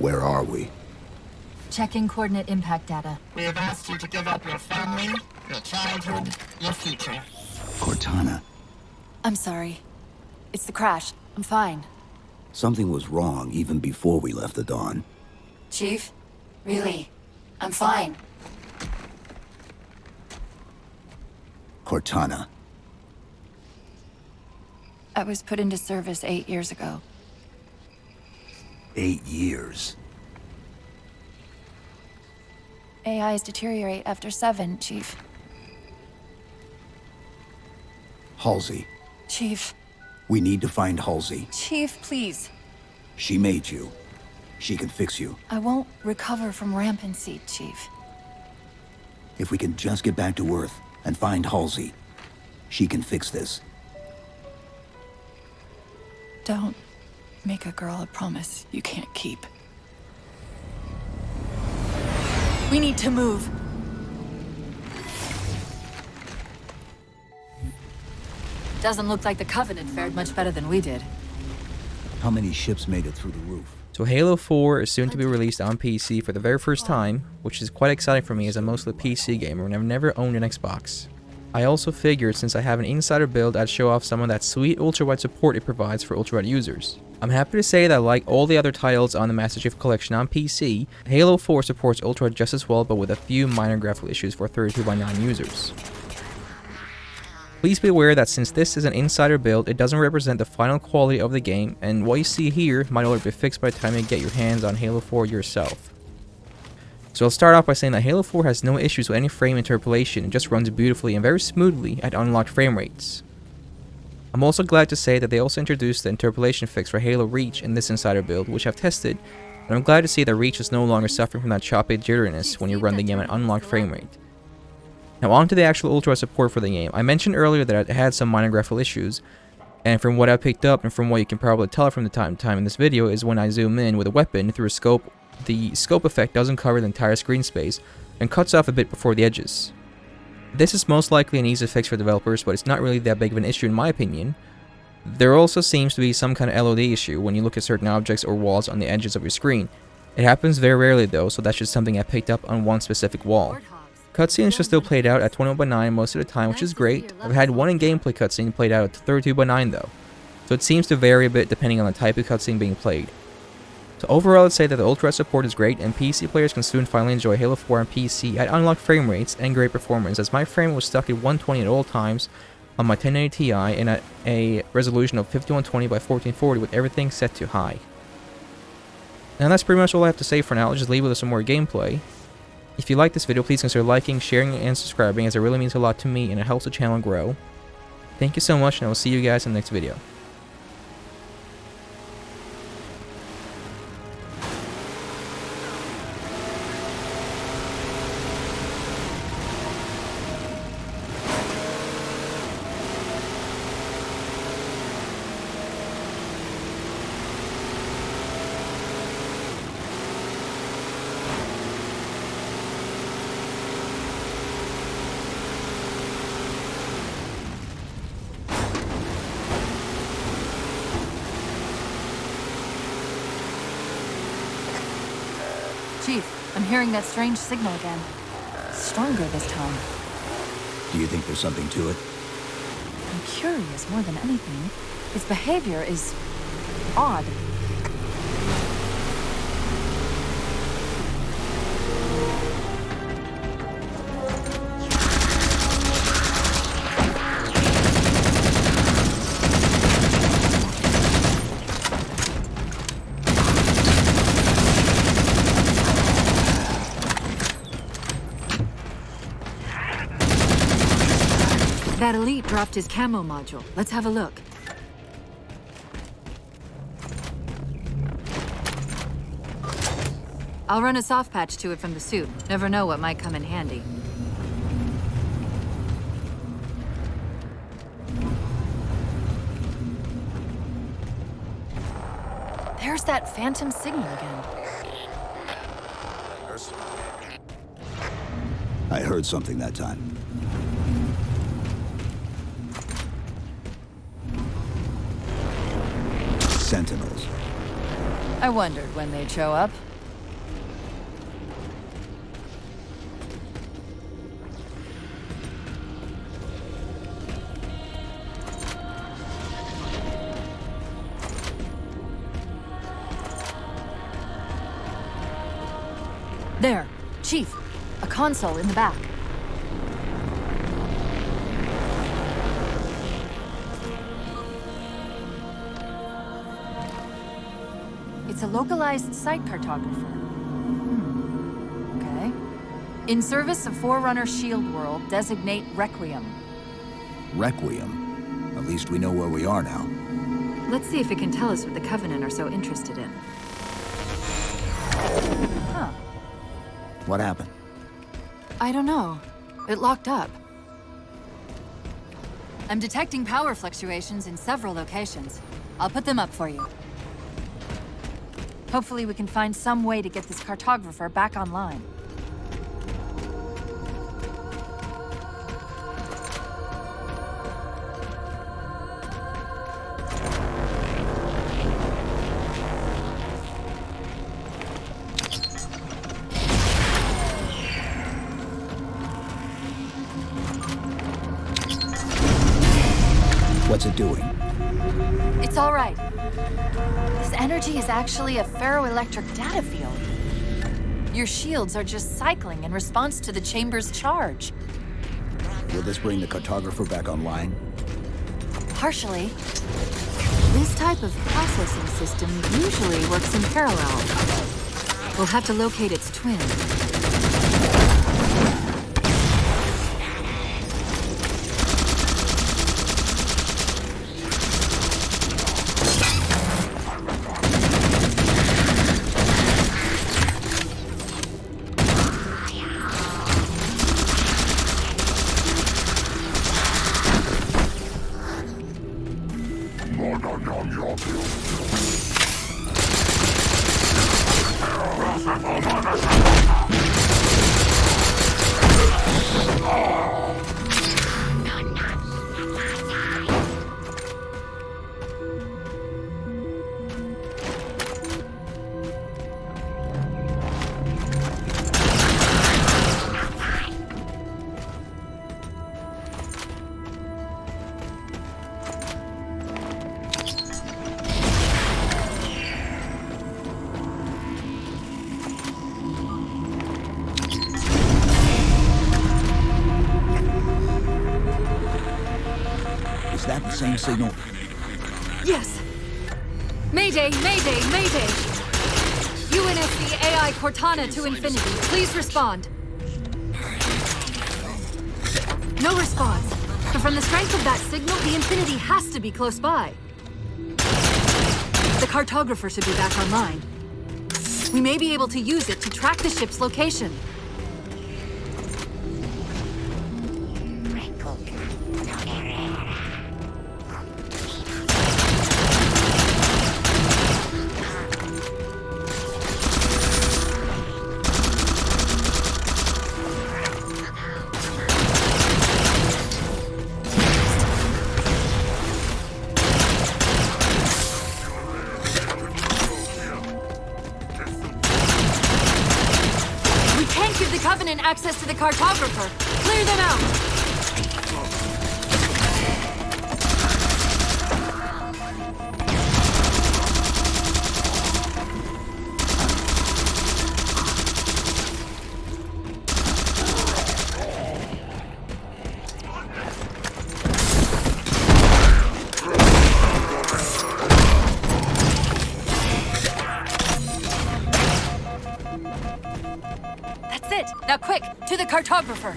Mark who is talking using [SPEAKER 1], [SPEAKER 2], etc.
[SPEAKER 1] Where are we?
[SPEAKER 2] Checking coordinate impact data.
[SPEAKER 3] We have asked you to give up your family, your childhood, your future.
[SPEAKER 1] Cortana.
[SPEAKER 2] I'm sorry. It's the crash. I'm fine.
[SPEAKER 1] Something was wrong even before we left the Dawn.
[SPEAKER 2] Chief? Really? I'm fine.
[SPEAKER 1] Cortana.
[SPEAKER 2] I was put into service 8 years ago.
[SPEAKER 1] 8 years.
[SPEAKER 2] AIs deteriorate after 7, Chief.
[SPEAKER 1] Halsey.
[SPEAKER 2] Chief.
[SPEAKER 1] We need to find Halsey.
[SPEAKER 2] Chief, please.
[SPEAKER 1] She made you. She can fix you.
[SPEAKER 2] I won't recover from rampancy, Chief.
[SPEAKER 1] If we can just get back to Earth and find Halsey, she can fix this.
[SPEAKER 2] Don't make a girl a promise you can't keep. We need to move. Doesn't look like the Covenant fared much better than we did.
[SPEAKER 1] How many ships made it through the roof?
[SPEAKER 4] So Halo 4 is soon to be released on PC for the very first time, which is quite exciting for me as I'm mostly a PC gamer and I've never owned an Xbox. I also figured since I have an insider build, I'd show off some of that sweet ultrawide support it provides for ultrawide users. I'm happy to say that like all the other titles on the Master Chief Collection on PC, Halo 4 supports ultrawide just as well, but with a few minor graphical issues for 32x9 users. Please be aware that since this is an insider build, it doesn't represent the final quality of the game, and what you see here might already be fixed by the time you get your hands on Halo 4 yourself. So I'll start off by saying that Halo 4 has no issues with any frame interpolation, it just runs beautifully and very smoothly at unlocked frame rates. I'm also glad to say that they also introduced the interpolation fix for Halo Reach in this insider build, which I've tested, and I'm glad to see that Reach is no longer suffering from that choppy jitteriness when you run the game at unlocked frame rate. Now on to the actual ultrawide support for the game. I mentioned earlier that it had some minor graphical issues, and from what I picked up and from what you can probably tell from the time to time in this video is when I zoom in with a weapon through a scope, the scope effect doesn't cover the entire screen space and cuts off a bit before the edges. This is most likely an easy fix for developers, but it's not really that big of an issue in my opinion. There also seems to be some kind of LOD issue when you look at certain objects or walls on the edges of your screen. It happens very rarely though, so that's just something I picked up on one specific wall. Cutscenes are still played out at 21x9 most of the time, which is great. I've had one in-gameplay cutscene played out at 32x9 though, so it seems to vary a bit depending on the type of cutscene being played. So overall, I'd say that the ultrawide support is great, and PC players can soon finally enjoy Halo 4 on PC at unlocked frame rates and great performance, as my frame was stuck at 120 at all times on my 1080 Ti and at a resolution of 5120 by 1440 with everything set to high. And that's pretty much all I have to say for now. I'll just leave with some more gameplay. If you like this video, please consider liking, sharing, and subscribing, as it really means a lot to me and it helps the channel grow. Thank you so much, and I will see you guys in the next video.
[SPEAKER 2] Chief, I'm hearing that strange signal again. Stronger this time.
[SPEAKER 1] Do you think there's something to it?
[SPEAKER 2] I'm curious more than anything. Its behavior is odd. That elite dropped his camo module. Let's have a look. I'll run a soft patch to it from the suit. Never know what might come in handy. There's that phantom signal again.
[SPEAKER 1] I heard something that time. Sentinels.
[SPEAKER 2] I wondered when they'd show up. Chief, a console in the back. It's a localized site cartographer. Okay. In service of Forerunner Shield World, designate Requiem.
[SPEAKER 1] Requiem? At least we know where we are now.
[SPEAKER 2] Let's see if it can tell us what the Covenant are so interested in. Huh.
[SPEAKER 1] What happened?
[SPEAKER 2] I don't know. It locked up. I'm detecting power fluctuations in several locations. I'll put them up for you. Hopefully we can find some way to get this cartographer back online.
[SPEAKER 1] What's it doing?
[SPEAKER 2] It's all right. This energy is actually a ferroelectric data field. Your shields are just cycling in response to the chamber's charge.
[SPEAKER 1] Will this bring the cartographer back online?
[SPEAKER 2] Partially. This type of processing system usually works in parallel. We'll have to locate its twin.
[SPEAKER 1] Is that the same signal?
[SPEAKER 2] Yes! Mayday, mayday, mayday! UNSC AI Cortana to Infinity, please respond. No response. But from the strength of that signal, the Infinity has to be close by. The cartographer should be back online. We may be able to use it to track the ship's location. Covenant access to the cartographer. Clear them out! That's it! Now quick, to the cartographer!